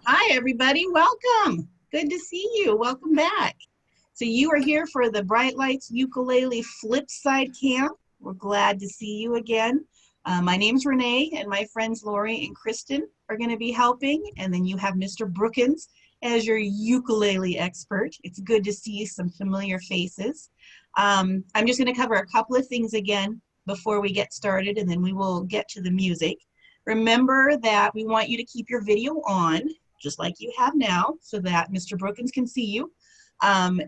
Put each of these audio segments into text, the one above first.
Hi, everybody. Welcome. Good to see you. Welcome back. So you are here for the Bright Lights Ukulele Flipside Camp. We're glad to see you again. My name's Renee, and my friends Lori and Kristen are going to be helping. And then you have Mr. Brookens as your ukulele expert. It's good to see some familiar faces. I'm just going to cover a couple of things again before we get started, and then we will get to the music. Remember that we want you to keep your video on, just like you have now, so that Mr. Brookens can see you.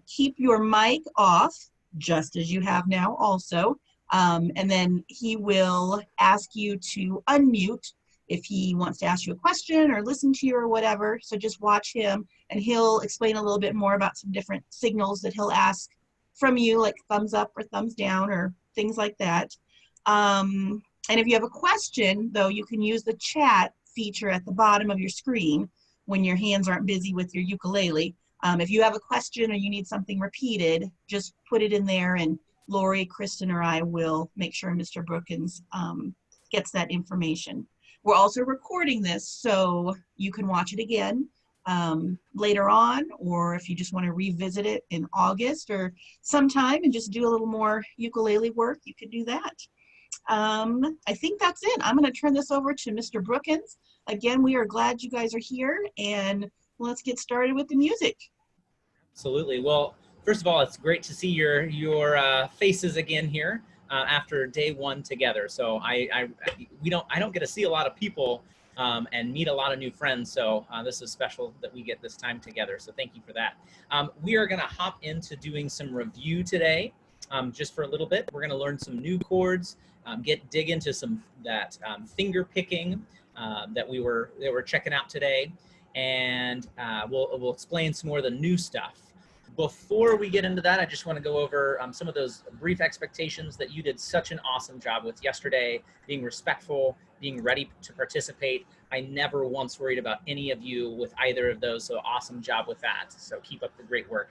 Keep your mic off, just as you have now also. And then he will ask you to unmute if he wants to ask you a question or listen to you or whatever. So just watch him, and he'll explain a little bit more about some different signals that he'll ask from you, like thumbs up or thumbs down or things like that. And if you have a question, though, you can use the chat feature at the bottom of your screen when your hands aren't busy with your ukulele. If you have a question or you need something repeated, just put it in there, and Lori, Kristen, or I will make sure Mr. Brookens gets that information. We're also recording this, so you can watch it again later on, or if you just want to revisit it in August or sometime and just do a little more ukulele work, you could do that. I think that's it. I'm going to turn this over to Mr. Brookens. Again, we are glad you guys are here, and let's get started with the music. Absolutely. Well, first of all, it's great to see your faces again here after day one together. So I don't get to see a lot of people and meet a lot of new friends. So this is special that we get this time together. So thank you for that. We are going to hop into doing some review today. Just for a little bit. We're going to learn some new chords, dig into some finger picking that we were checking out today, and we'll explain some more of the new stuff. Before we get into that, I just want to go over some of those brief expectations that you did such an awesome job with yesterday, being respectful, being ready to participate. I never once worried about any of you with either of those, so awesome job with that. So keep up the great work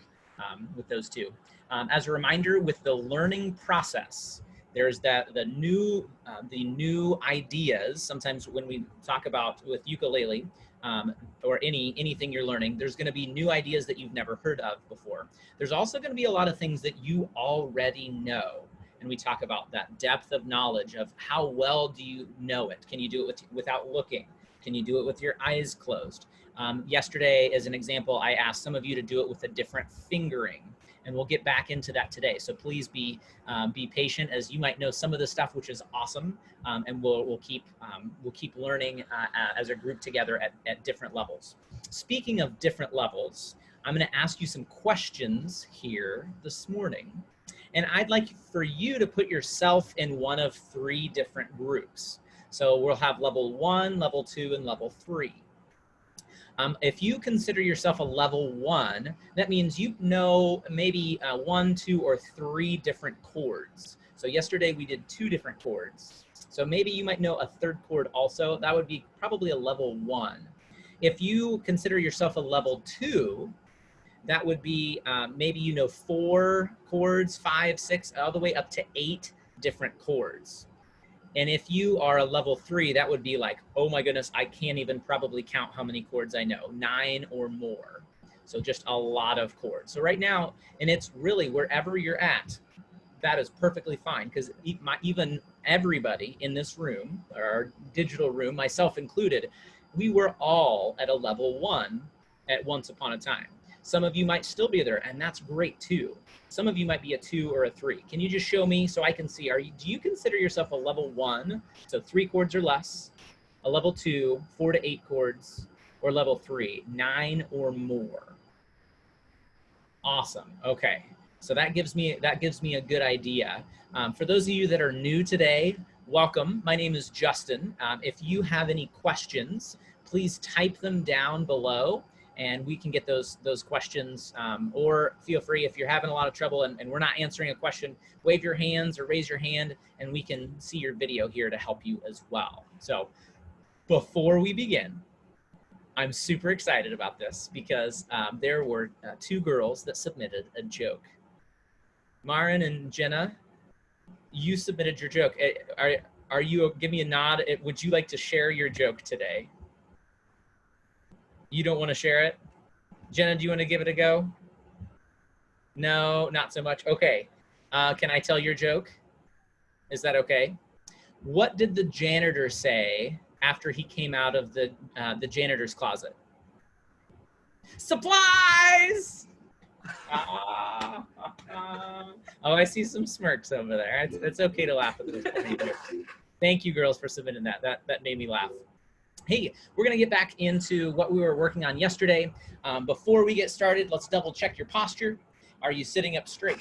with those two. As a reminder, with the learning process, there's the new ideas. Sometimes when we talk about with ukulele or anything you're learning, there's going to be new ideas that you've never heard of before. There's also going to be a lot of things that you already know, and we talk about that depth of knowledge of how well do you know it. Can you do it without looking? Can you do it with your eyes closed? Yesterday, as an example, I asked some of you to do it with a different fingering, and we'll get back into that today. So please be patient, as you might know some of the stuff, which is awesome, and we'll keep learning as a group together at different levels. Speaking of different levels, I'm going to ask you some questions here this morning, and I'd like for you to put yourself in one of three different groups. So we'll have level 1, level 2, and level 3. If you consider yourself a level 1, that means you know maybe 1, 2, or 3 different chords. So yesterday we did 2 different chords. So maybe you might know a 3rd chord also. That would be probably a level 1. If you consider yourself a level 2, that would be maybe you know 4 chords, 5, 6, all the way up to 8 different chords. And if you are a level 3, that would be like, oh my goodness, I can't even probably count how many chords I know, 9 or more. So just a lot of chords. So right now, and it's really wherever you're at, that is perfectly fine, because even everybody in this room, or our digital room, myself included, we were all at a level 1 at once upon a time. Some of you might still be there, and that's great too. Some of you might be a 2 or a 3. Can you just show me so I can see, do you consider yourself a level 1, so 3 chords or less, a level 2, 4 to 8 chords, or level 3, 9 or more? Awesome, okay. So that gives me a good idea. For those of you that are new today, welcome. My name is Justin. If you have any questions, please type them down below, and we can get those questions, or feel free, if you're having a lot of trouble and we're not answering a question, wave your hands or raise your hand, and we can see your video here to help you as well. So before we begin, I'm super excited about this because there were 2 girls that submitted a joke. Marin and Jenna, you submitted your joke. Are you, give me a nod, would you like to share your joke today? You don't want to share it? Jenna, do you want to give it a go? No, not so much. Okay. Can I tell your joke? Is that okay? What did the janitor say after he came out of the janitor's closet? Supplies! Oh, I see some smirks over there. It's okay to laugh at those. Thank you, girls, for submitting that. That made me laugh. Hey, we're gonna get back into what we were working on yesterday. Before we get started, let's double check your posture. Are you sitting up straight?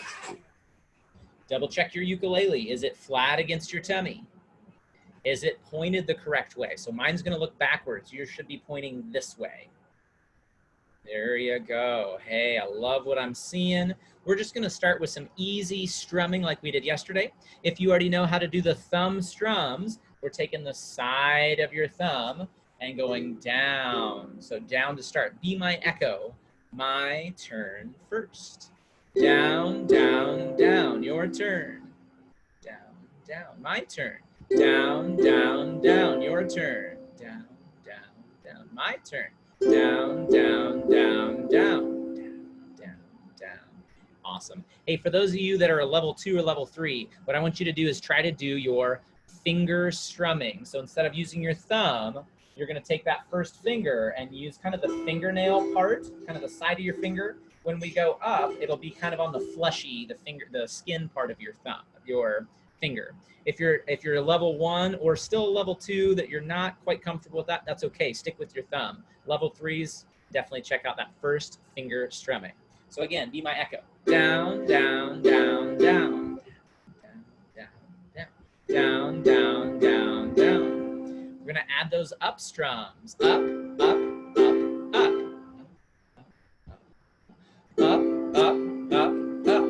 Double check your ukulele. Is it flat against your tummy? Is it pointed the correct way? So mine's gonna look backwards. Yours should be pointing this way. There you go. Hey, I love what I'm seeing. We're just gonna start with some easy strumming like we did yesterday. If you already know how to do the thumb strums, we're taking the side of your thumb and going down. So down to start. Be my echo. My turn first. Down, down, down. Your turn. Down, down. My turn. Down, down, down. Your turn. Down, down, down. My turn. Down, down, down, down, down, down, down. Awesome. Hey, for those of you that are a level 2 or level 3, what I want you to do is try to do your finger strumming. So instead of using your thumb, you're going to take that first finger and use kind of the fingernail part, kind of the side of your finger. When we go up, it'll be kind of on the fleshy, the skin part of your thumb, your finger. If you're a level 1 or still a level 2 that you're not quite comfortable with that, that's okay. Stick with your thumb. Level 3s, definitely check out that first finger strumming. So again, be my echo. Down, down, down, down. Down, down, down, down, down, down. We're gonna add those up strums. Up, up, up, up. Up, up, up, up.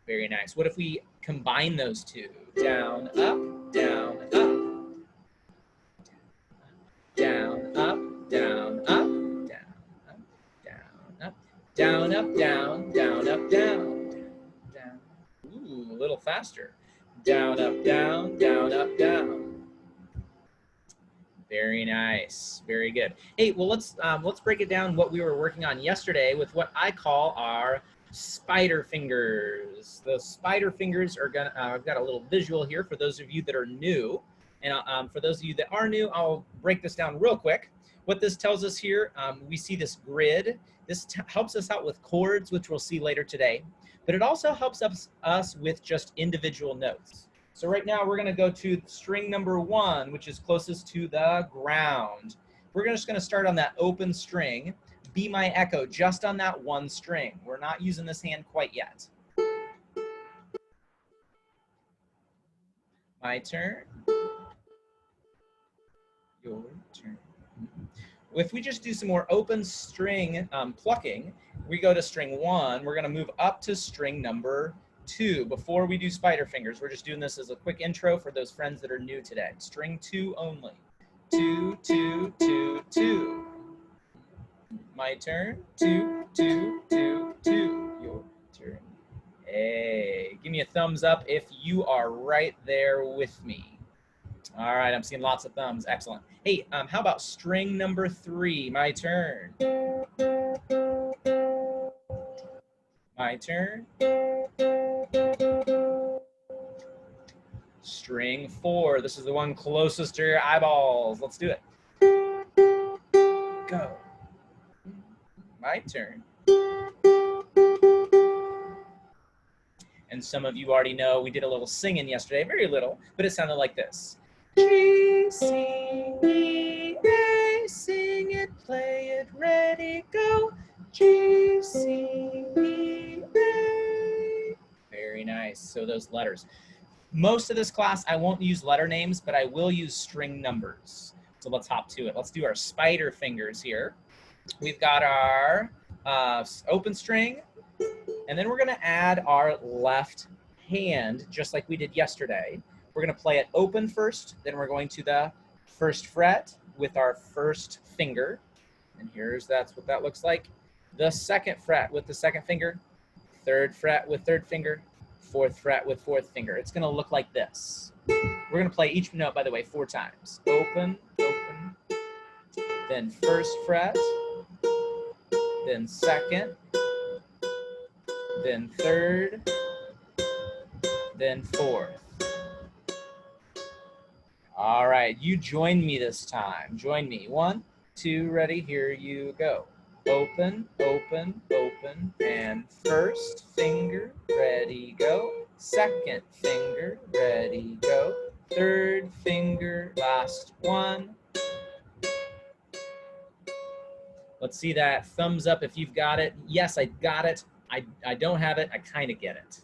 Very nice. What if we combine those two? Down, up, down, up. Down, up, down, up. Down, up, down, up. Down, up, down, down, up, down. Down. Ooh, a little faster. Down, up, down, down, up, down. Very nice. Very good. Hey, well, let's break it down what we were working on yesterday with what I call our spider fingers. Those spider fingers are gonna, I've got a little visual here for those of you that are new. And for those of you that are new, I'll break this down real quick. What this tells us here, we see this grid. This helps us out with chords, which we'll see later today. But it also helps us with just individual notes. So right now we're gonna go to string number 1, which is closest to the ground. We're just gonna start on that open string. Be my echo just on that one string. We're not using this hand quite yet. My turn. Your turn. If we just do some more open string plucking, we go to string 1, we're gonna move up to string number 2. Before we do spider fingers, we're just doing this as a quick intro for those friends that are new today. String 2 only. 2, 2, 2, 2. My turn. 2, 2, 2, 2. Your turn. Hey, give me a thumbs up if you are right there with me. All right, I'm seeing lots of thumbs. Excellent. Hey, how about string number 3? My turn. My turn. String 4. This is the one closest to your eyeballs. Let's do it. Go. My turn. And some of you already know we did a little singing yesterday, very little, but it sounded like this. G, C, E, A, sing it, play it, ready, go. G, C, E, A. Very nice. So those letters. Most of this class, I won't use letter names, but I will use string numbers. So let's hop to it. Let's do our spider fingers here. We've got our open string, and then we're gonna add our left hand, just like we did yesterday. We're gonna play it open first, then we're going to the first fret with our first finger. And that's what that looks like. The second fret with the second finger, third fret with third finger, fourth fret with fourth finger. It's gonna look like this. We're gonna play each note, by the way, 4 times. Open, open, then first fret, then second, then third, then fourth. All right, you join me this time. Join me. 1, 2, ready, here you go. Open, open, open, and first finger, ready, go. Second finger, ready, go. Third finger, last one. Let's see that thumbs up if you've got it. Yes, I got it. I don't have it. I kind of get it.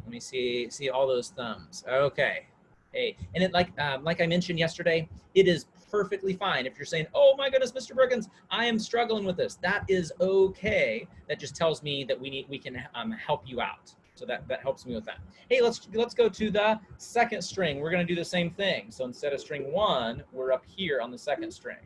Let me see all those thumbs. Okay. Hey, and it like I mentioned yesterday, it is perfectly fine if you're saying, "Oh my goodness, Mr. Brookens, I am struggling with this." That is okay. That just tells me that we can help you out. So that helps me with that. Hey, let's go to the second string. We're going to do the same thing. So instead of string 1, we're up here on the second string.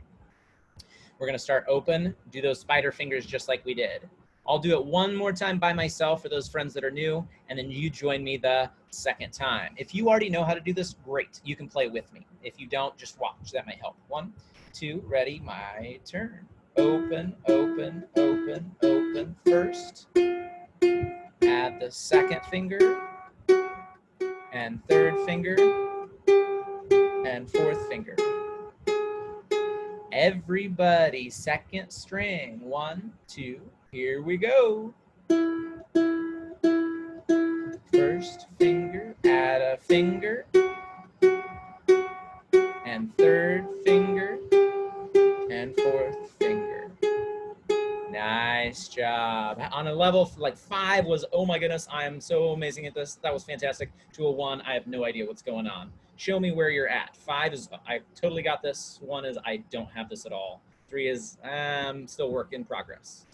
We're going to start open, do those spider fingers just like we did. I'll do it one more time by myself for those friends that are new, and then you join me the second time. If you already know how to do this, great. You can play with me. If you don't, just watch. That might help. 1, 2, ready, my turn. Open, open, open, open. First, add the second finger, and third finger, and fourth finger. Everybody, second string. 1, 2, here we go. First finger, add a finger, and third finger, and fourth finger. Nice job. On a level like 5 was, oh my goodness, I am so amazing at this. That was fantastic. To a 1, I have no idea what's going on. Show me where you're at. 5 is, I totally got this. 1 is, I don't have this at all. 3 is, still work in progress.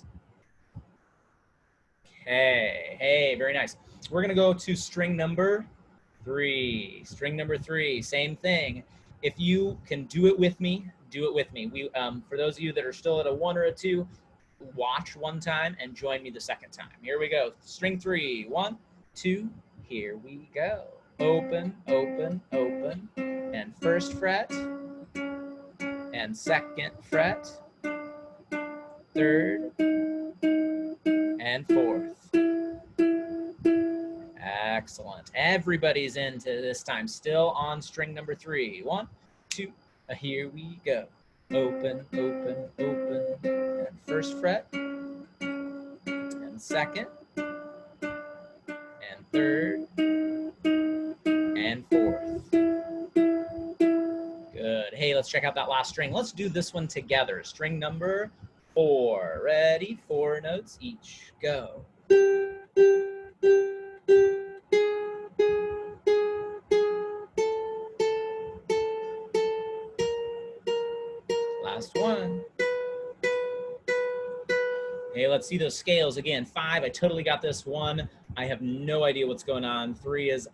Okay, hey, very nice. We're gonna go to string number 3. String number 3, same thing. If you can do it with me, do it with me. We, for those of you that are still at a 1 or a 2, watch one time and join me the second time. Here we go. String 3. 1, 2, here we go. Open, open, open, and first fret, and second fret, third, and fourth. Excellent. Everybody's into this time. Still on string number 3. 1, 2, here we go. Open, open, open, and first fret, and second, and third, and fourth. Good. Hey, let's check out that last string. Let's do this one together. String number 4. Ready? 4 notes each. Go. Last one. Hey, let's see those scales again. 5, I totally got this. 1, I have no idea what's going on. 3 is,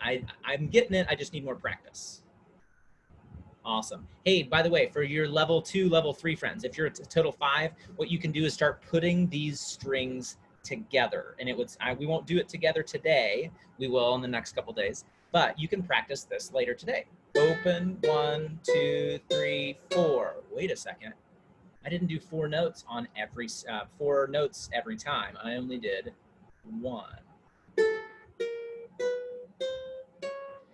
I'm getting it. I just need more practice. Awesome. Hey, by the way, for your level 2, level 3 friends, if you're a total 5, what you can do is start putting these strings together. And it would, we won't do it together today. We will in the next couple days, but you can practice this later today. Open, 1, 2, 3, 4. Wait a second. I didn't do 4 notes on every 4 notes every time. I only did 1.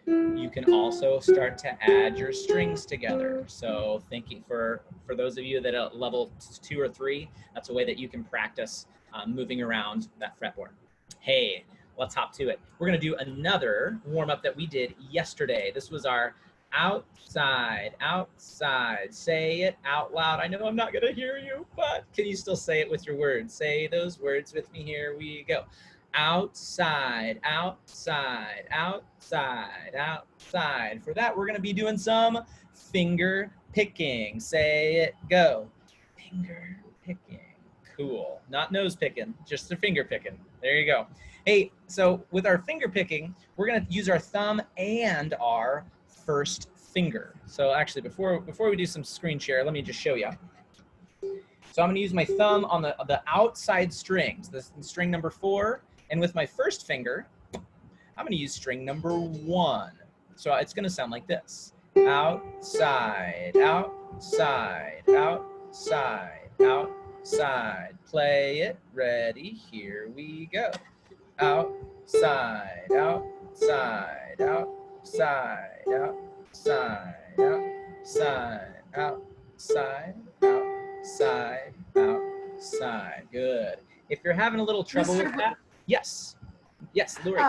You can also start to add your strings together. So thinking for those of you that are level 2 or 3, that's a way that you can practice moving around that fretboard. Hey, let's hop to it. We're gonna do another warm up that we did yesterday. This was our outside, outside. Say it out loud. I know I'm not gonna hear you, but can you still say it with your words? Say those words with me. Here we go. Outside, outside, outside, outside. For that, we're gonna be doing some finger picking. Say it, go. Finger picking. Cool. Not nose picking, just the finger picking. There you go. Hey, so with our finger picking, we're gonna use our thumb and our first finger. So actually, before we do some screen share, let me just show you. So I'm gonna use my thumb on the outside strings, this string number 4, and with my first finger, I'm gonna use string number 1. So it's gonna sound like this. Outside, outside, outside. outside, outside. Play it, ready, here we go. Outside, outside, outside, outside, outside, outside, outside, outside. Good. If you're having a little trouble with that, yes. Yes, Lori.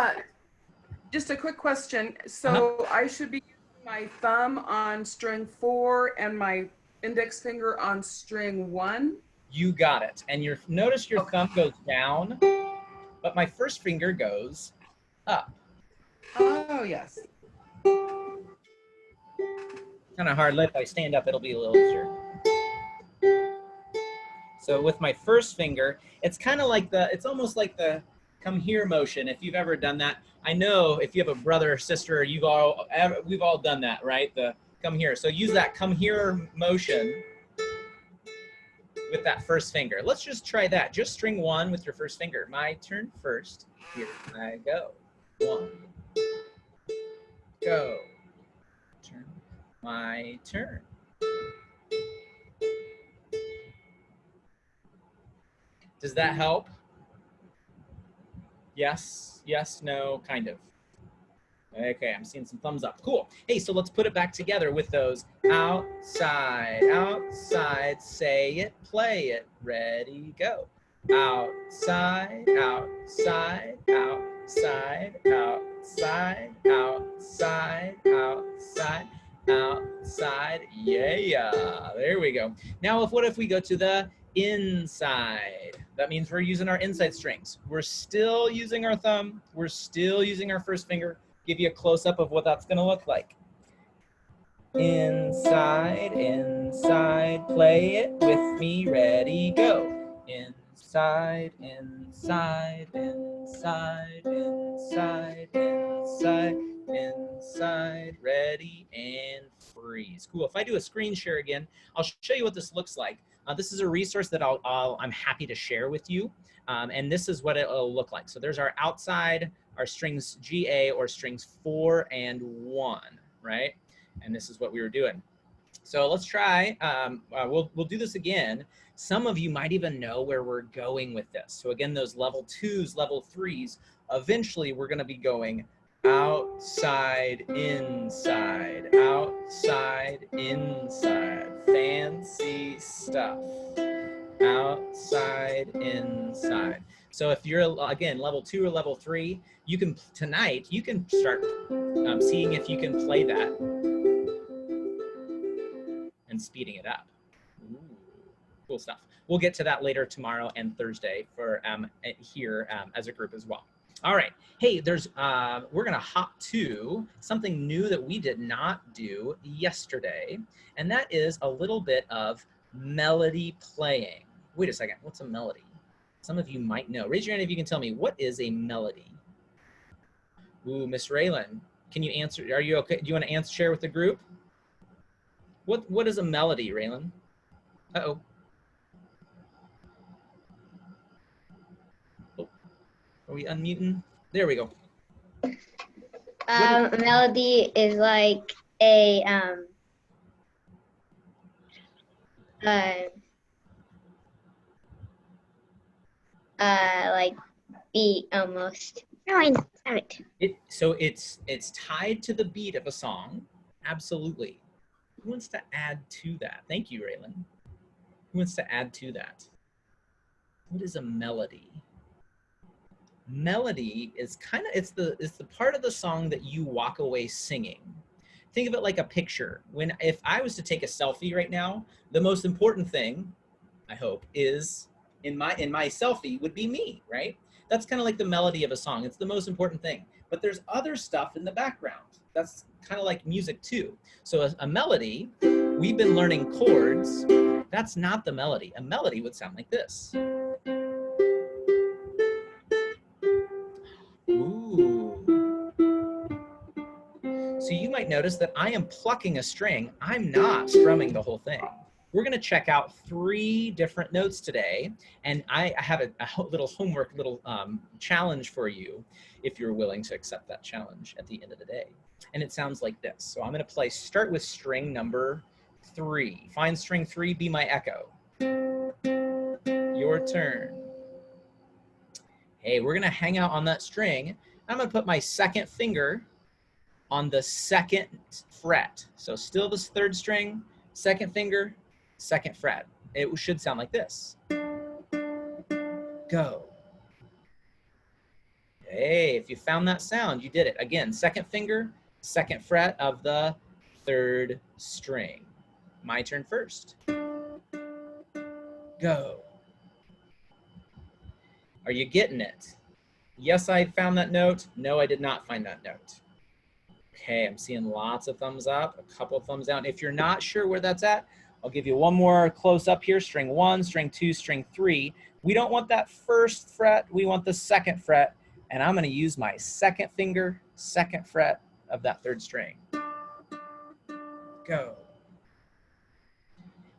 Just a quick question. So I should be using my thumb on string 4 and my index finger on string 1? You got it. And notice your thumb goes down, but my first finger goes up. Oh, yes. Kind of hard. If I stand up, it'll be a little easier. So with my first finger, it's kind of like it's almost like the come here motion. If you've ever done that, I know if you have a brother or sister, we've all done that, right? The come here. So use that come here motion with that first finger. Let's just try that. Just string 1 with your first finger. My turn first. Here I go. 1. Go. Turn. My turn. Does that help? Yes, yes, no, kind of. Okay, I'm seeing some thumbs up. Cool. Hey, so let's put it back together with those outside, outside, say it, play it, ready, go. Outside, outside, outside, outside, outside, outside, outside, yeah. There we go. Now, what if we go to the inside? That means we're using our inside strings. We're still using our thumb. We're still using our first finger. Give you a close-up of what that's gonna look like. Inside, inside, play it with me, ready, go. Inside, inside, inside, inside, inside, inside, ready, and freeze. Cool. If I do a screen share again, I'll show you what this looks like. This is a resource that I'm happy to share with you. And this is what it'll look like. So there's our outside, our strings GA or strings 4 and 1, right? And this is what we were doing. So let's try, we'll do this again. Some of you might even know where we're going with this. So again, those level 2s, level 3s, eventually we're gonna be going outside, inside, outside, inside. Fancy stuff. Outside, inside. So if you're, again, level 2 or level 3, you can, tonight, you can start seeing if you can play that and speeding it up. Ooh, cool stuff. We'll get to that later tomorrow and Thursday for here as a group as well. All right. Hey, we're gonna hop to something new that we did not do yesterday, and that is a little bit of melody playing. Wait a second, what's a melody? Some of you might know. Raise your hand if you can tell me, what is a melody? Ooh, Miss Raylan, can you answer? Are you okay? Do you want to share with the group? What is a melody, Raylan? Uh-oh. Are we unmuting? There we go. A melody is like a like beat almost. No, I have it. So it's tied to the beat of a song. Absolutely. Who wants to add to that? Thank you, Raylan. Who wants to add to that? What is a melody? Melody is kind of, it's the part of the song that you walk away singing. Think of it like a picture. If I was to take a selfie right now, the most important thing, I hope, is in my selfie would be me, right? That's kind of like the melody of a song. It's the most important thing. But there's other stuff in the background. That's kind of like music too. So a melody, we've been learning chords. That's not the melody. A melody would sound like this. Ooh. So you might notice that I am plucking a string. I'm not strumming the whole thing. We're gonna check out 3 different notes today, and I have a little homework, challenge for you, if you're willing to accept that challenge at the end of the day. And it sounds like this. So I'm gonna start with string number 3. Find string 3, be my echo. Your turn. Hey, we're gonna hang out on that string. I'm gonna put my second finger on the second fret. So still this third string, second finger, second fret. It should sound like this. Go. Hey, if you found that sound, you did it. Again, second finger, second fret of the third string. My turn first. Go. Are you getting it? Yes, I found that note. No, I did not find that note. Okay, I'm seeing lots of thumbs up, a couple of thumbs down. If you're not sure where that's at, I'll give you one more close up here. String 1, string 2, string 3. We don't want that first fret, we want the second fret. And I'm gonna use my second finger, second fret of that third string. Go.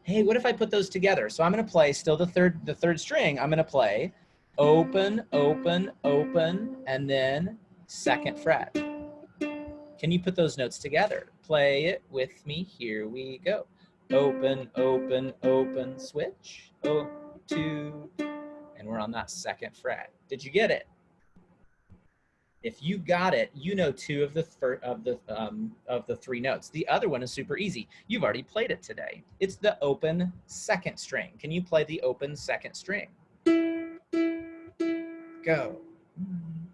Hey, what if I put those together? So I'm gonna play still the third string. I'm gonna play open, open, open, and then second fret. Can you put those notes together? Play it with me. Here we go. Open, open, open, switch. Oh, 2, and we're on that second fret. Did you get it? If you got it, you know 2 of the 3 notes. The other one is super easy. You've already played it today. It's the open second string. Can you play the open second string? Go.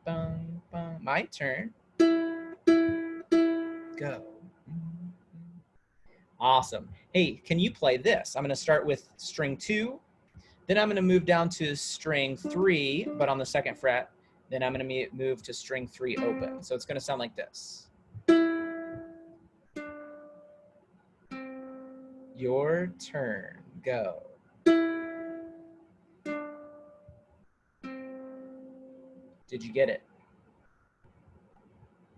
Bum, bum. My turn. Go. Awesome. Hey, can you play this? I'm going to start with string 2. Then I'm going to move down to string 3, but on the second fret. Then I'm going to move to string 3 open. So it's going to sound like this. Your turn. Go. Did you get it?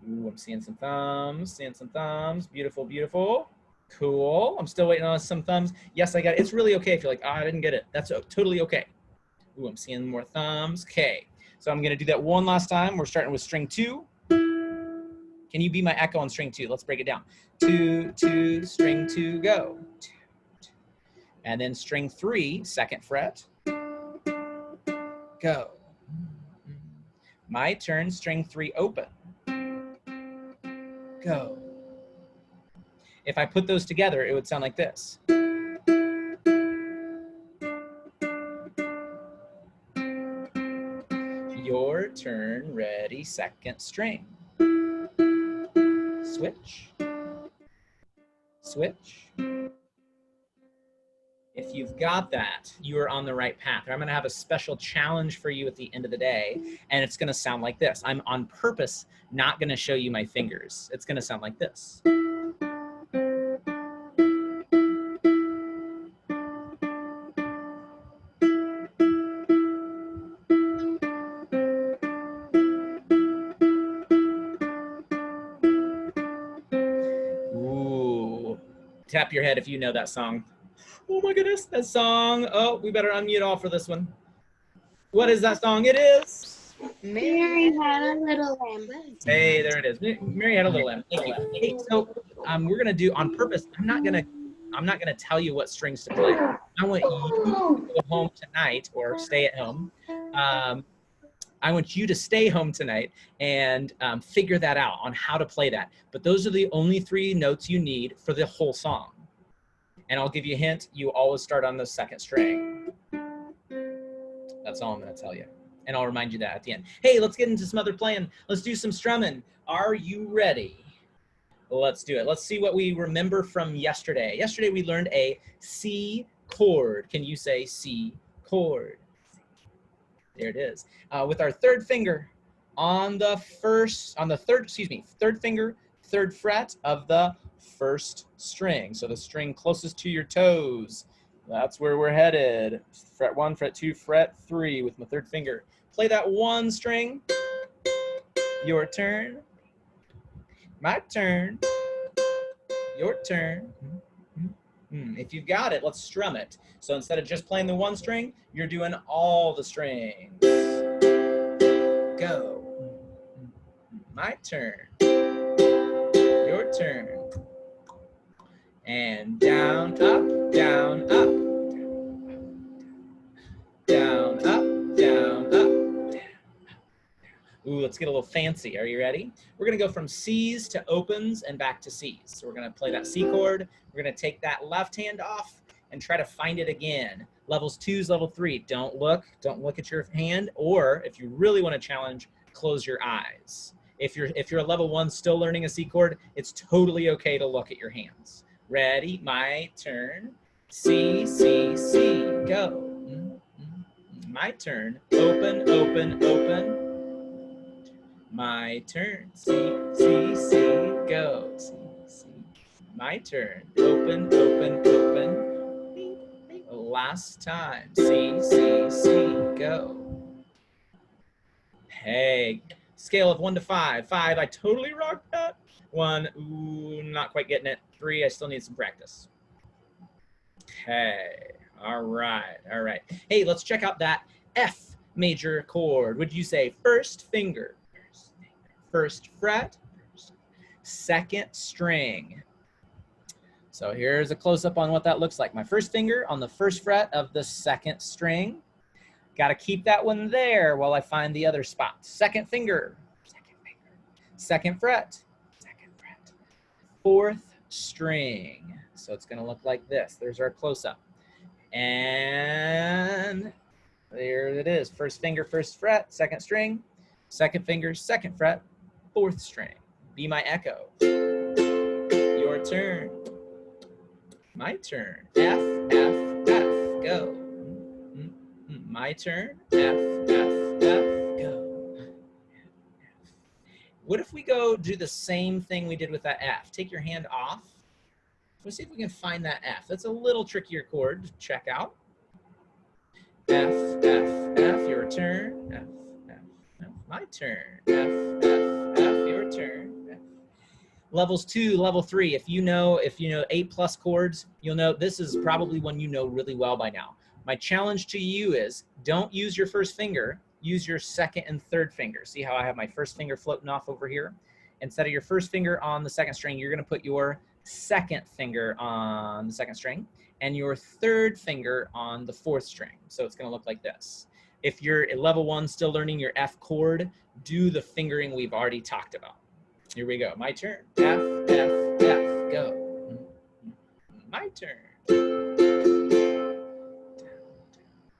Ooh, I'm seeing some thumbs, Beautiful, beautiful. Cool. I'm still waiting on some thumbs. Yes, I got it. It's really okay if you're like, oh, I didn't get it. That's totally okay. Ooh, I'm seeing more thumbs. Okay. So I'm going to do that one last time. We're starting with string 2. Can you be my echo on string 2? Let's break it down. 2, 2, string 2, go. 2, 2. And then string 3, second fret. Go. My turn, string 3 open. Go. If I put those together, it would sound like this. Your turn, ready, second string. Switch. Switch. If you've got that, you are on the right path. I'm going to have a special challenge for you at the end of the day, and it's going to sound like this. I'm on purpose not going to show you my fingers. It's going to sound like this. Ooh. Tap your head if you know that song. Oh my goodness, that song. Oh, we better unmute all for this one. What is that song? It is Mary Had a Little Lamb. Hey, there it is. Mary Had a Little Lamb. Thank you. Hey, so we're gonna do on purpose. I'm not gonna tell you what strings to play. I want you to go home tonight or stay at home. I want you to stay home tonight and figure that out on how to play that. But those are the only 3 notes you need for the whole song. And I'll give you a hint, you always start on the second string. That's all I'm gonna tell you. And I'll remind you that at the end. Hey, let's get into some other playing. Let's do some strumming. Are you ready? Let's do it. Let's see what we remember from yesterday. Yesterday we learned a C chord. Can you say C chord? There it is. With our third finger on the third finger, third fret of the first string. So the string closest to your toes. That's where we're headed. Fret 1, fret 2, fret 3 with my third finger. Play that 1 string. Your turn. My turn. Your turn. If you've got it, let's strum it. So instead of just playing the 1 string, you're doing all the strings. Go. My turn. Your turn. And down, up, down, up. Down, let's get a little fancy. Are you ready? We're gonna go from C's to opens and back to C's. So we're gonna play that C chord. We're gonna take that left hand off and try to find it again. Levels 2's level 3. Don't look at your hand, or if you really wanna challenge, close your eyes. If you're a level 1 still learning a C chord, it's totally okay to look at your hands. Ready? My turn. C, C, C, go. My turn. Open, open, open. My turn. C, C, C, go. C, C. My turn. Open, open, open. Last time. C, C, C, go. Hey, scale of 1 to 5. 5, I totally rocked that. 1, ooh, not quite getting it. 3, I still need some practice. Okay, all right. Hey, let's check out that F major chord. Would you say first finger, first fret, second string? So here's a close-up on what that looks like. My first finger on the first fret of the second string. Got to keep that one there while I find the other spot. Second finger, second fret, fourth string. So it's going to look like this. There's our close-up. And there it is. First finger, first fret, second string, second finger, second fret, fourth string. Be my echo. Your turn. My turn. F, F, F, go. My turn. F, F, F, go. What if we go do the same thing we did with that F? Take your hand off. Let's see if we can find that F. That's a little trickier chord to check out. F, F, F, your turn. F, F, F, my turn. F, F, F, your turn. F. Levels 2, level 3. If you know 8+ chords, you'll know this is probably one you know really well by now. My challenge to you is don't use your first finger, use your second and third finger. See how I have my first finger floating off over here? Instead of your first finger on the second string, you're gonna put your second finger on the second string and your third finger on the fourth string. So it's gonna look like this. If you're at level 1 still learning your F chord, do the fingering we've already talked about. Here we go, my turn. F, F, F, go. My turn.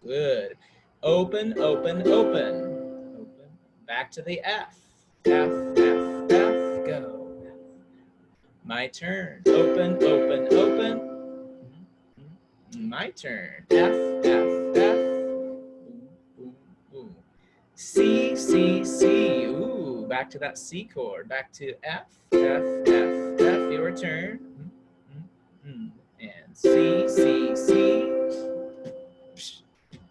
Good. Open, open, open. Back to the F. F, F, F, go. My turn. Open, open, open. My turn. F, F, F. Ooh. C, C, C. Ooh, back to that C chord. Back to F, F, F, F. Your turn. And C, C, C.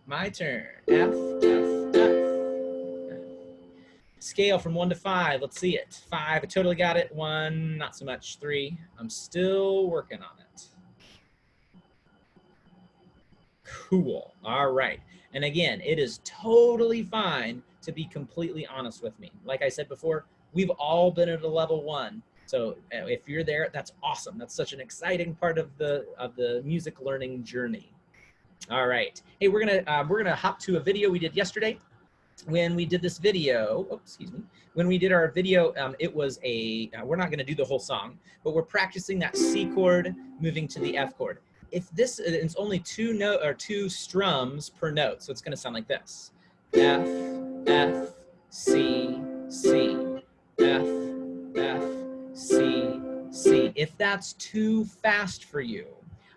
My turn. F, F, F. Scale from 1 to 5. Let's see it. 5, I totally got it. 1, not so much. 3, I'm still working on it. Cool. All right. And again, it is totally fine to be completely honest with me. Like I said before, we've all been at a level 1. So if you're there, that's awesome. That's such an exciting part of the music learning journey. All right. Hey, we're gonna hop to a video we did yesterday. When we did this video, when we did our video, it was we're not gonna do the whole song, but we're practicing that C chord moving to the F chord. If this is only 2 strums per note, so it's gonna sound like this: F, F, C, C, F, F, C, C. If that's too fast for you,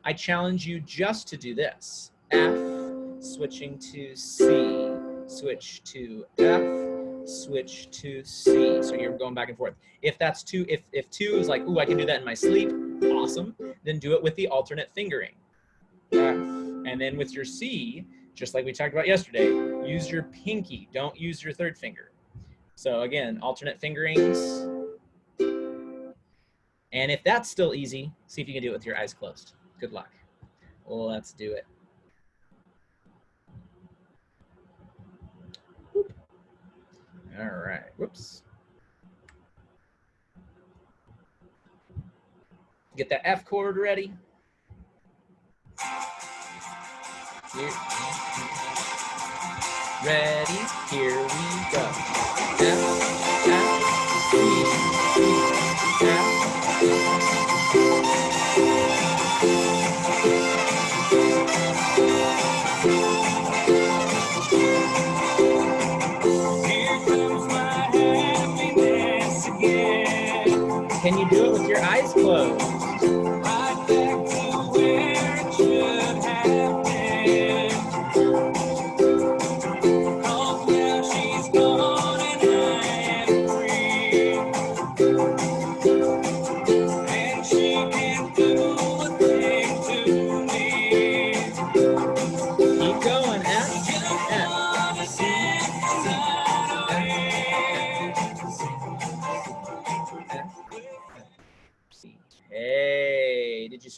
I challenge you just to do this. F, switching to C, switch to F, switch to C. So you're going back and forth. If that's too, if 2 is like, ooh, I can do that in my sleep, awesome. Then do it with the alternate fingering. F. And then with your C, just like we talked about yesterday, use your pinky, don't use your third finger. So again, alternate fingerings. And if that's still easy, see if you can do it with your eyes closed. Good luck. Let's do it. All right, whoops. Get that F chord ready. Ready, here we go. F,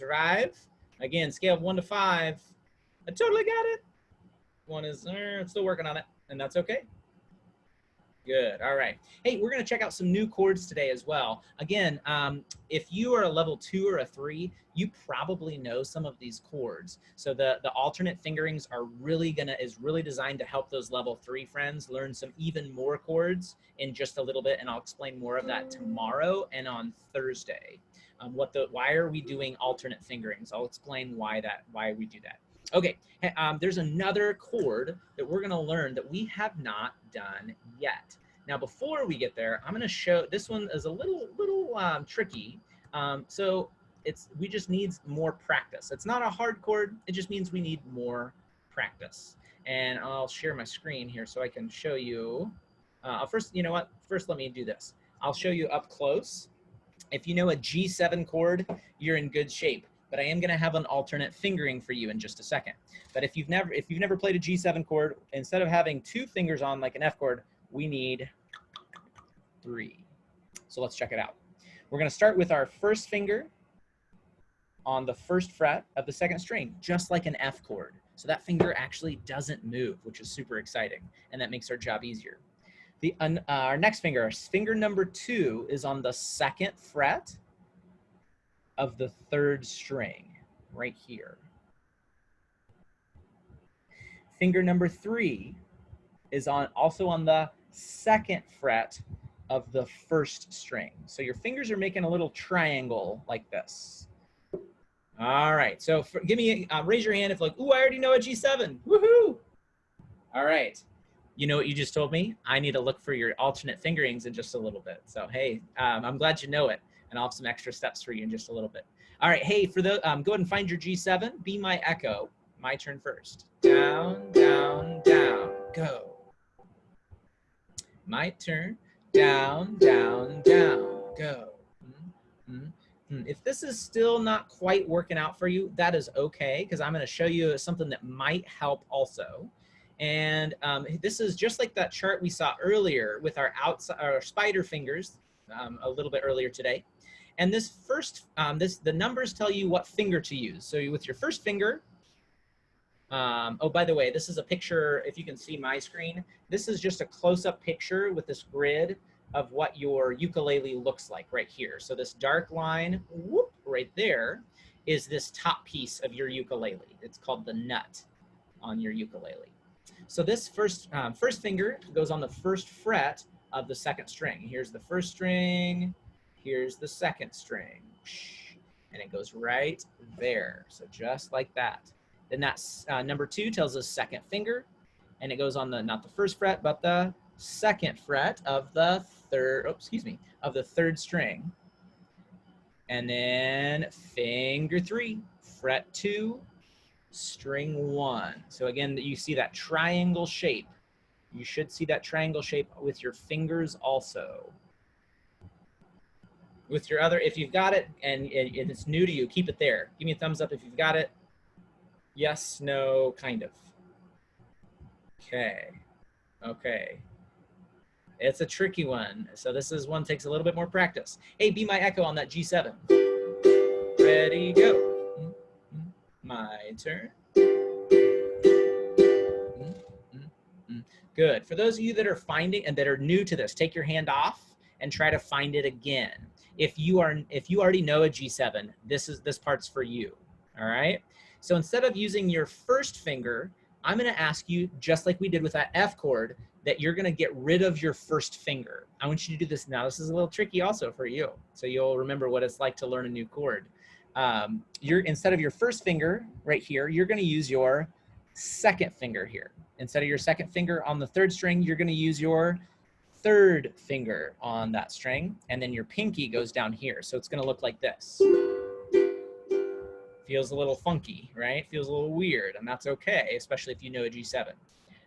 survive. Again, scale of 1 to 5. I totally got it. 1 is still working on it, and that's okay. Good. All right. Hey, we're going to check out some new chords today as well. Again, if you are a level 2 or a 3, you probably know some of these chords. So the alternate fingerings are really really designed to help those level 3 friends learn some even more chords in just a little bit, and I'll explain more of that tomorrow and on Thursday. Why are we doing alternate fingerings? I'll explain why we do that. Okay, there's another chord that we're gonna learn that we have not done yet. Now, before we get there, I'm gonna show, this one is a little tricky. So we just need more practice. It's not a hard chord, it just means we need more practice. And I'll share my screen here so I can show you. First, you know what? First, let me do this. I'll show you up close. If you know a G7 chord, you're in good shape. But I am going to have an alternate fingering for you in just a second. But if you've never played a G7 chord, instead of having 2 fingers on like an F chord, we need 3. So let's check it out. We're going to start with our first finger on the 1st fret of the 2nd string, just like an F chord. So that finger actually doesn't move, which is super exciting, and that makes our job easier. Our next finger, our finger number 2, is on the 2nd fret of the 3rd string, right here. Finger number 3 is also on the 2nd fret of the 1st string. So your fingers are making a little triangle like this. All right, so raise your hand if like, ooh, I already know a G7, woohoo! All right, you know what you just told me? I need to look for your alternate fingerings in just a little bit. So hey, I'm glad you know it, and I'll have some extra steps for you in just a little bit. All right, hey, go ahead and find your G7. Be my echo. My turn first. Down, down, down, go. My turn. Down, down, down, go. If this is still not quite working out for you, that is okay, because I'm going to show you something that might help also. And this is just like that chart we saw earlier with our spider fingers a little bit earlier today. And this the numbers tell you what finger to use. So with your first finger, oh, by the way, this is a picture, if you can see my screen, this is just a close-up picture with this grid of what your ukulele looks like right here. So this dark line, whoop, right there, is this top piece of your ukulele. It's called the nut on your ukulele. So this first finger goes on the 1st fret of the 2nd string. Here's the 1st string. Here's the 2nd string, and it goes right there. So just like that. Then that's number 2 tells us 2nd finger, and it goes on not the 1st fret, but the 2nd fret of the 3rd string. And then finger 3, fret 2, string 1. So again, you see that triangle shape. You should see that triangle shape with your fingers also. With your other, if you've got it and it's new to you, keep it there. Give me a thumbs up if you've got it. Yes, no, kind of. Okay. Okay. It's a tricky one. So this is one takes a little bit more practice. Hey, be my echo on that G7. Ready, go. My turn. Good. For those of you that are finding and that are new to this, take your hand off and try to find it again. If you already know a G7, this part's for you. All right. So instead of using your first finger, I'm going to ask you, just like we did with that F chord, that you're going to get rid of your first finger. I want you to do this now. This is a little tricky also for you, so you'll remember what it's like to learn a new chord. Instead of your first finger right here, you're going to use your second finger here. Instead of your second finger on the 3rd string, you're going to use your 3rd finger on that string, and then your pinky goes down here. So it's going to look like this. Feels a little funky, right? Feels a little weird, and that's okay, especially if you know a G7.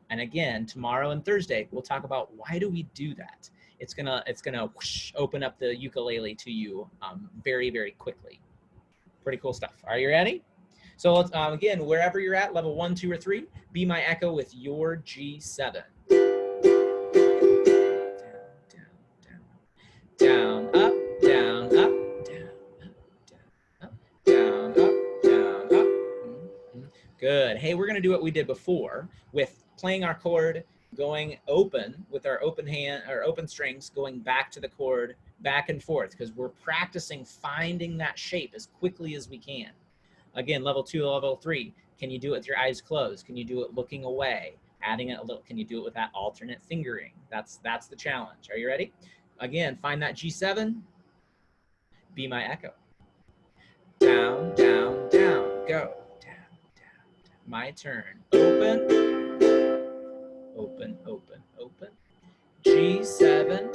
And again, tomorrow and Thursday, we'll talk about why do we do that. It's gonna whoosh, open up the ukulele to you very, very quickly. Pretty cool stuff. Are you ready? So let's, again, wherever you're at, level 1, 2, or 3, be my echo with your G7. Down, down, down. Down, up, down, up, down, up, down, up, Good. Hey, we're going to do what we did before with playing our chord, going open with our open hand or open strings, going back to the chord, back and forth, because we're practicing finding that shape as quickly as we can. Again, level 2, level 3. Can you do it with your eyes closed? Can you do it looking away? Adding it a little. Can you do it with that alternate fingering? That's the challenge. Are you ready? Again, find that G7. Be my echo. Down, down, down. Go. Down, down, down. My turn. Open. Open, open, open. G7.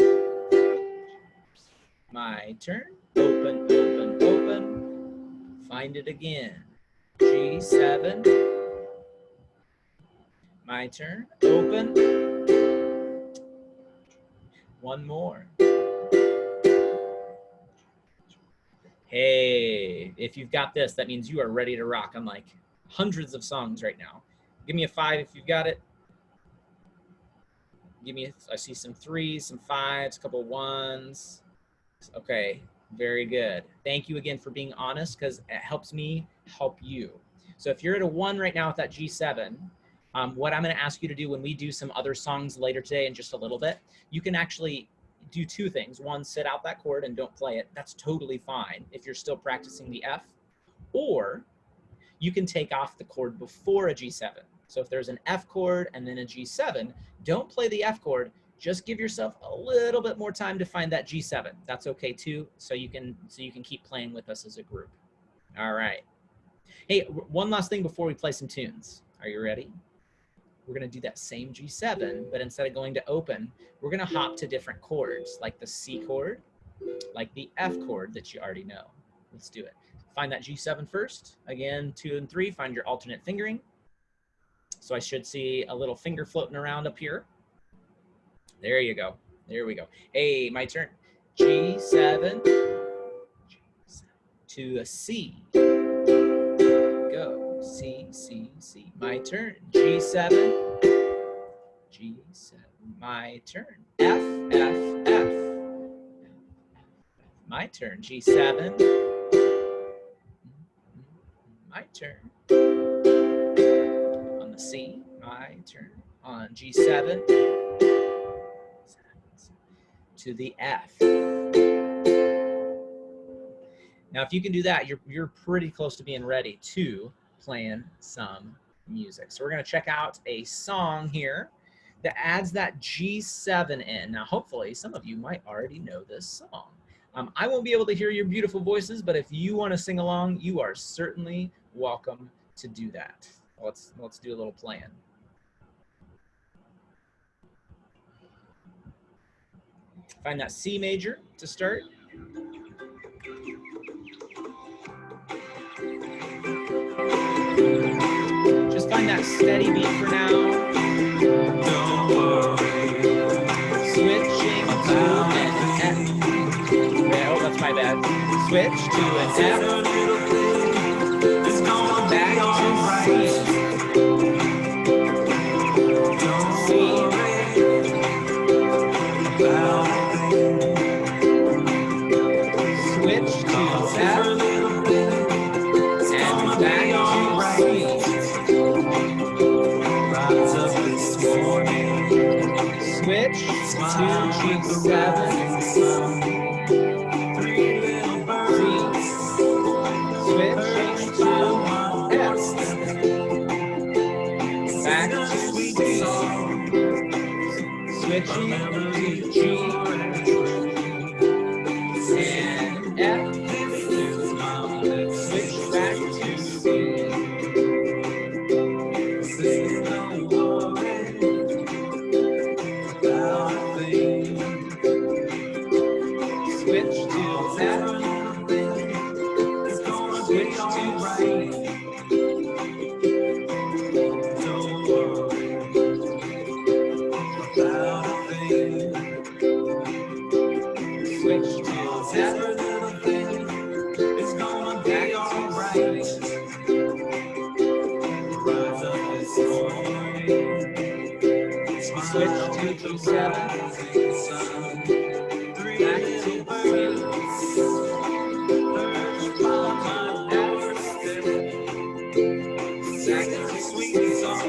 My turn. Open, open, open. Find it again. G7. My turn. Open. One more. Hey, if you've got this, that means you are ready to rock on like hundreds of songs right now. Give me a 5 if you've got it. Give me, I see some 3s, some 5s, a couple 1s. Okay, very good. Thank you again for being honest, because it helps me help you. So if you're at a 1 right now with that G7, what I'm going to ask you to do when we do some other songs later today in just a little bit, you can actually do 2 things. 1, sit out that chord and don't play it. That's totally fine if you're still practicing the F. Or you can take off the chord before a G7. So if there's an F chord and then a G7, don't play the F chord. Just give yourself a little bit more time to find that G7. That's okay too. So you can keep playing with us as a group. All right. Hey, one last thing before we play some tunes. Are you ready? We're going to do that same G7, but instead of going to open, we're going to hop to different chords, like the C chord, like the F chord that you already know. Let's do it. Find that G7 first. Again, 2 and 3, find your alternate fingering. So I should see a little finger floating around up here. There you go. There we go. Hey, my turn. G7, G7 to a C. Go. C, C, C. My turn. G7, G7. My turn. F, F, F. My turn. G7. My turn. On the C. My turn. On G7. To the F. Now, if you can do that, you're pretty close to being ready to plan some music. So we're going to check out a song here that adds that G7 in. Now, hopefully, some of you might already know this song. I won't be able to hear your beautiful voices, but if you want to sing along, you are certainly welcome to do that. Let's do a little plan. Find that C major to start. Just find that steady beat for now. Don't worry. Switching to an F. Oh, that's my bad. Switch to an F. Back to C. C. Switch to F. And back to C. Switch to G7. Switching to F. Back to C. Switching to G. And F. Switch back to C. Switch to F. Switch to C. Don't worry about a thing. Switch to F. It's gonna be alright. Rise up this morning. Switch to G7. Back to C. sweet song,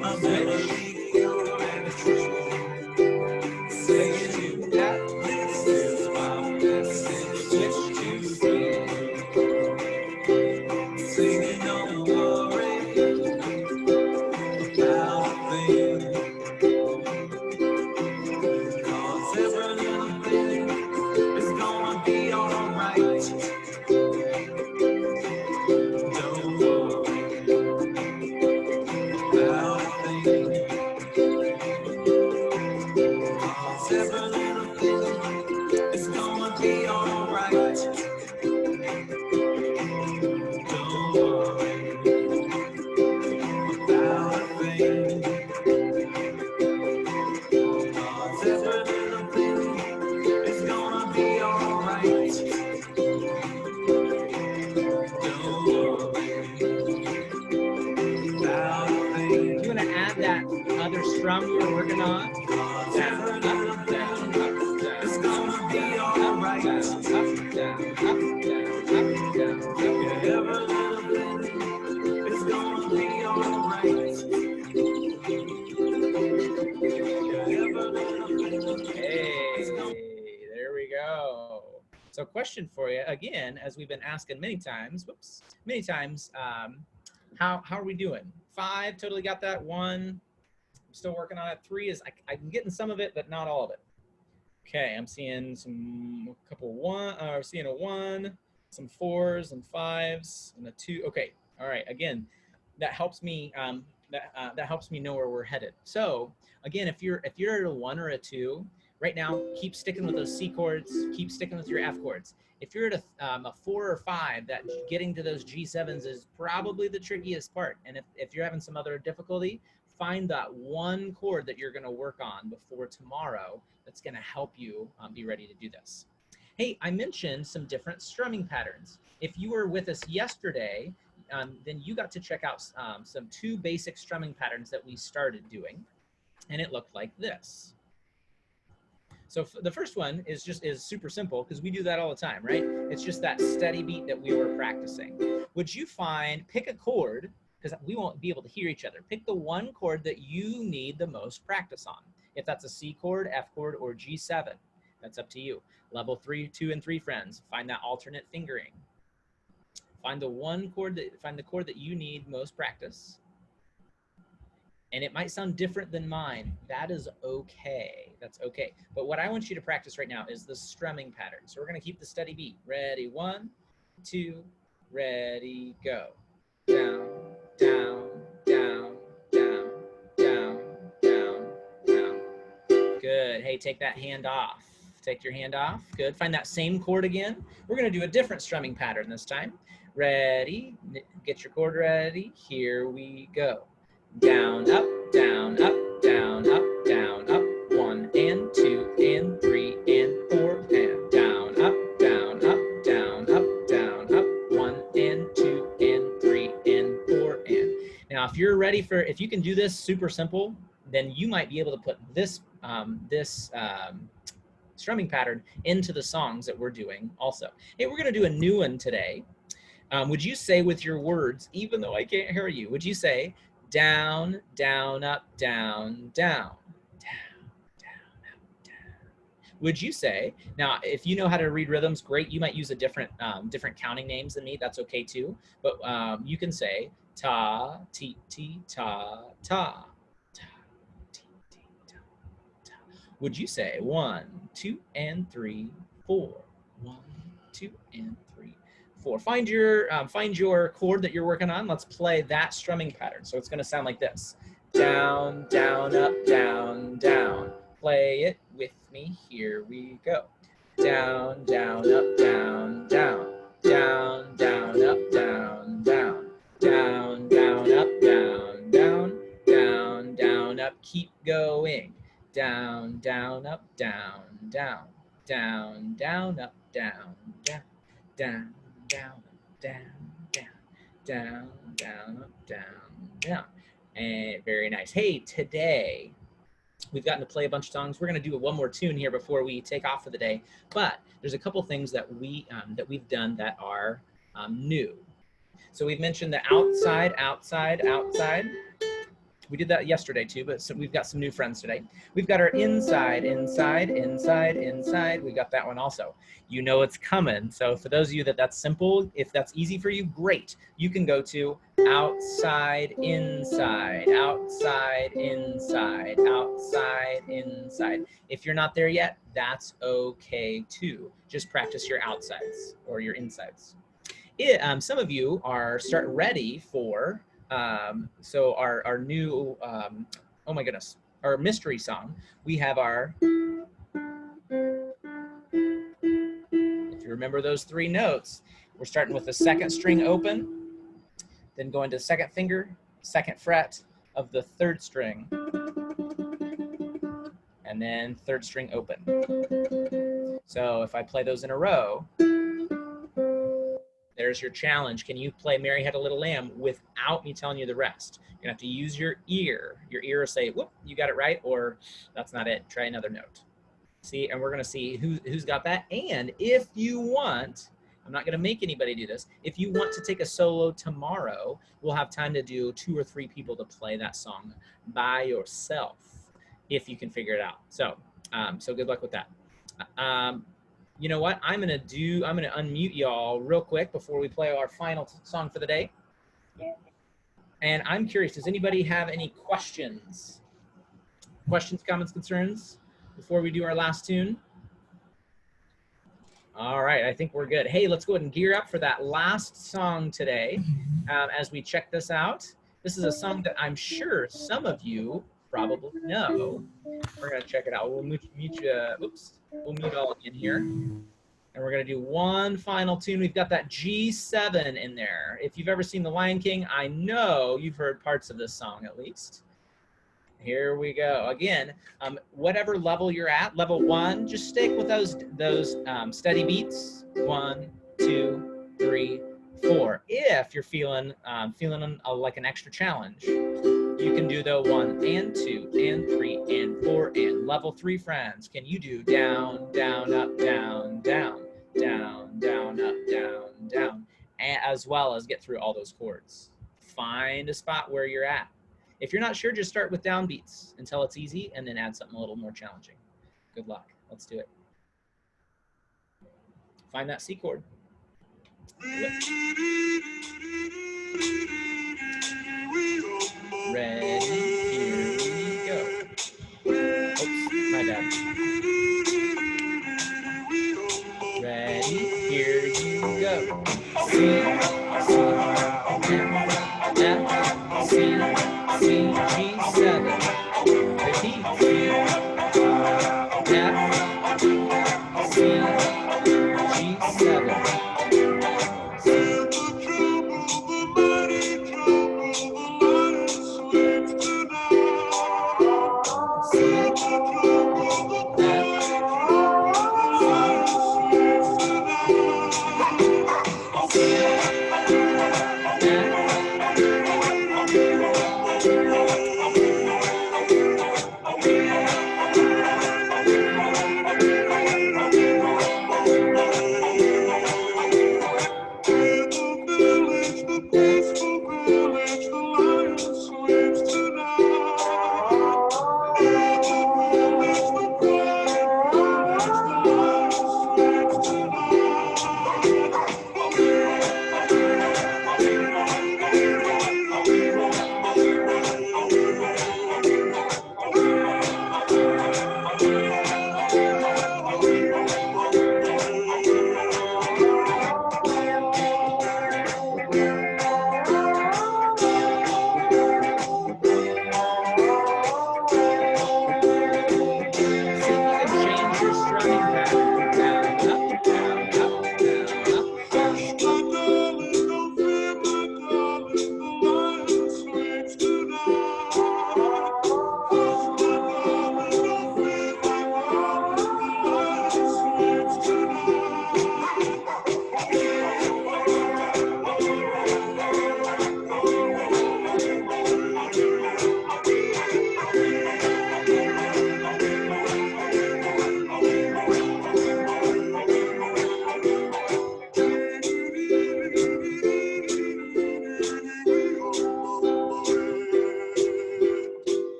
a melody pure and true. Singing that this is my message to you. Singing, don't worry about a thing, 'cause every little thing is gonna be alright. Don't worry about a thing, 'cause every little thing is gonna be alright. Don't worry about a thing, 'cause every little thing is gonna be alright. Don't worry about a thing. You want to add that other strum you were working on? Down, up, down, up, down. It's gonna be alright. Up, down, up, down, up, down, up, down. Every little thing is gonna be alright. Hey, there we go. So question for you, again, as we've been asking many times, how are we doing? 5, totally got that. 1, I'm still working on it. 3 is, I'm getting some of it, but not all of it. Okay, I'm seeing seeing a 1, some 4s and 5s, and a 2. Okay, all right. Again, that helps me. That helps me know where we're headed. So again, if you're at a 1 or a 2 right now, keep sticking with those C chords. Keep sticking with your F chords. If you're at a 4 or 5, that getting to those G7s is probably the trickiest part. And if you're having some other difficulty, find that one chord that you're going to work on before tomorrow that's going to help you be ready to do this. Hey, I mentioned some different strumming patterns. If you were with us yesterday, then you got to check out some 2 basic strumming patterns that we started doing, and it looked like this. So the first one is super simple because we do that all the time, right? It's just that steady beat that we were practicing. Would you pick a chord, because we won't be able to hear each other. Pick the one chord that you need the most practice on. If that's a C chord, F chord, or G7, that's up to you. Level 3, 2, and 3 friends, find that alternate fingering. Find the chord that you need most practice. And it might sound different than mine. That is okay. That's okay. But what I want you to practice right now is the strumming pattern. So we're going to keep the steady beat. Ready, 1, 2, ready, go. Down, down, down, down, down, down, down. Good. Hey, take that hand off. Take your hand off. Good. Find that same chord again. We're going to do a different strumming pattern this time. Ready? Get your chord ready. Here we go. Down, up, down, up, down, up, down, up. 1 and 2 and 3 and 4 and down, up, down, up, down, up, down, up. 1 and 2 and 3 and 4 and. Now, if you can do this super simple, then you might be able to put this strumming pattern into the songs that we're doing also. Hey, we're going to do a new one today. Would you say with your words, even though I can't hear you, would you say down, down, up, down, down, down, down, up, down? Would you say, now if you know how to read rhythms, great, you might use a different counting names than me, that's okay too, but you can say ta, ti, ti, ta, ta, ta, ti, ti, ta, ta. Would you say 1, 2, and 3, 4, 1, 2, and 3, 4. Find your chord that you're working on. Let's play that strumming pattern. So it's going to sound like this. Down, down, up, down, down. Play it with me. Here we go. Down, down, up, down, down. Down, down, up, down, down. Down, down, up, down, down. Down, down, up. Keep going. Down, down, up, down, down. Down, down, up, down, down. Down, down, down, down, down, down, up, down, down. And very nice. Hey, today we've gotten to play a bunch of songs. We're going to do one more tune here before we take off for the day. But there's a couple things that we've done that are new. So we've mentioned the outside, outside, outside. We did that yesterday too, but so we've got some new friends today. We've got our inside, inside, inside, inside. We got that one also. You know it's coming. So for those of you that's simple, if that's easy for you, great. You can go to outside, inside, outside, inside, outside, inside. If you're not there yet, that's okay too. Just practice your outsides or your insides. Some of you are ready for so our new, oh my goodness, our mystery song. We have our, if you remember those 3 notes, we're starting with the 2nd string open, then going to the 2nd finger, 2nd fret of the 3rd string, and then 3rd string open. So if I play those in a row, there's your challenge. Can you play Mary Had a Little Lamb without me telling you the rest? You're gonna have to use your ear. Your ear will say, whoop, you got it right, or that's not it. Try another note. See, and we're gonna see who's got that. And if you want, I'm not gonna make anybody do this. If you want to take a solo tomorrow, we'll have time to do 2 or 3 people to play that song by yourself, if you can figure it out. So, so good luck with that. You know what? I'm gonna unmute y'all real quick before we play our final song for the day. And I'm curious, does anybody have any questions? Questions, comments, concerns before we do our last tune? All right, I think we're good. Hey, let's go ahead and gear up for that last song today as we check this out. This is a song that I'm sure some of you probably know. We're gonna check it out. We'll mute we'll mute all in here. And we're gonna do one final tune. We've got that G7 in there. If you've ever seen The Lion King, I know you've heard parts of this song at least. Here we go. Again, whatever level you're at, level 1, just stick with those steady beats. 1, 2, 3, 4. If you're feeling like an extra challenge, you can do the 1 and 2 and 3 and 4 and level 3 friends. Can you do down, down, up, down, down, down, down, up, down, down, as well as get through all those chords. Find a spot where you're at. If you're not sure, just start with downbeats until it's easy and then add something a little more challenging. Good luck. Let's do it. Find that C chord. Ready, here we go. Oops, my bad. Ready, here you go. C, C, F, C, C, G7. Repeat. C, F, C, G7.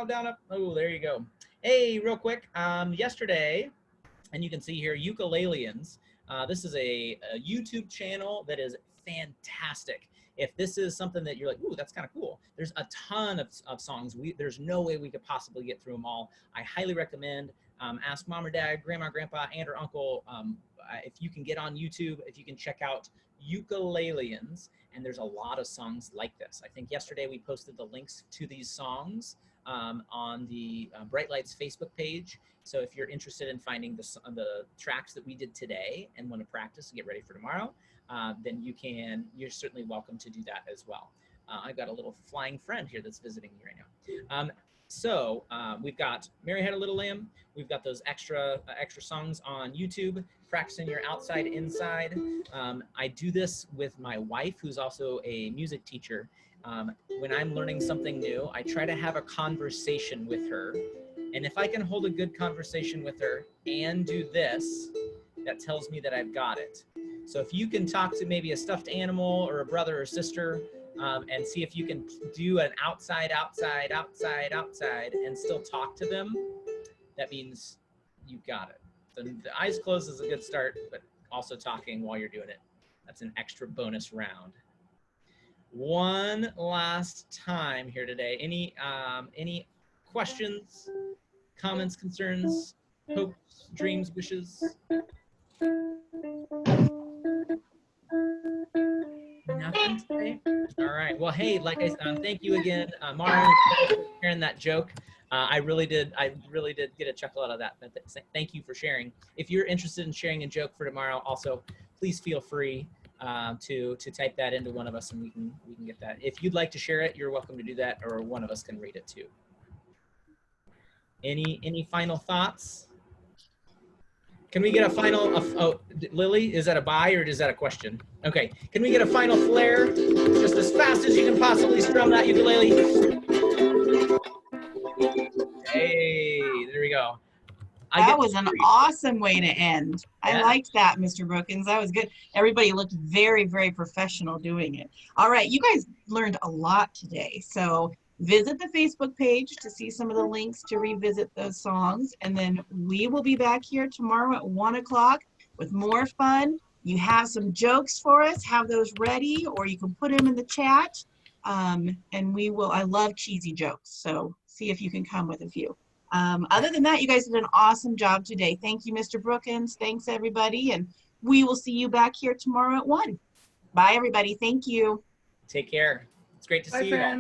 down, up. Oh, there you go. Hey, real quick, yesterday, and you can see here, Ukulelians. This is a YouTube channel that is fantastic. If this is something that you're like, ooh, that's kind of cool. There's a ton of songs. There's no way we could possibly get through them all. I highly recommend ask mom or dad, grandma, grandpa, aunt or uncle. If you can get on YouTube, if you can check out Ukulelians, and there's a lot of songs like this. I think yesterday we posted the links to these songs on the Bright Lights Facebook page. So if you're interested in finding the tracks that we did today and want to practice and get ready for tomorrow, then you're certainly welcome to do that as well. I've got a little flying friend here that's visiting me right now. We've got Mary Had a Little Lamb. We've got those extra songs on YouTube, practicing your outside, inside. I do this with my wife, who's also a music teacher. When I'm learning something new, I try to have a conversation with her. And if I can hold a good conversation with her and do this, that tells me that I've got it. So if you can talk to maybe a stuffed animal or a brother or sister and see if you can do an outside, outside, outside, outside and still talk to them, that means you've got it. The eyes closed is a good start, but also talking while you're doing it. That's an extra bonus round. One last time here today. Any questions, comments, concerns, hopes, dreams, wishes? Nothing today? All right. Well, hey, like I said, thank you again, Mara, for sharing that joke. I really did get a chuckle out of that. But thank you for sharing. If you're interested in sharing a joke for tomorrow, also please feel free to type that into one of us, and we can get that. If you'd like to share it, you're welcome to do that, or one of us can read it too. Any final thoughts? Can we get a final, oh, Lily, is that a buy or is that a question? Okay, can we get a final flare? Just as fast as you can possibly strum that ukulele. Hey, there we go. That was an awesome way to end. Yeah. I liked that, Mr. Brookens. That was good. Everybody looked very, very professional doing it. All right, you guys learned a lot today. So visit the Facebook page to see some of the links to revisit those songs. And then we will be back here tomorrow at 1 o'clock with more fun. You have some jokes for us, have those ready, or you can put them in the chat. And I love cheesy jokes. So see if you can come with a few. Other than that, you guys did an awesome job today. Thank you, Mr. Brookens. Thanks, everybody. And we will see you back here tomorrow at 1. Bye, everybody. Thank you. Take care. It's great to see you all.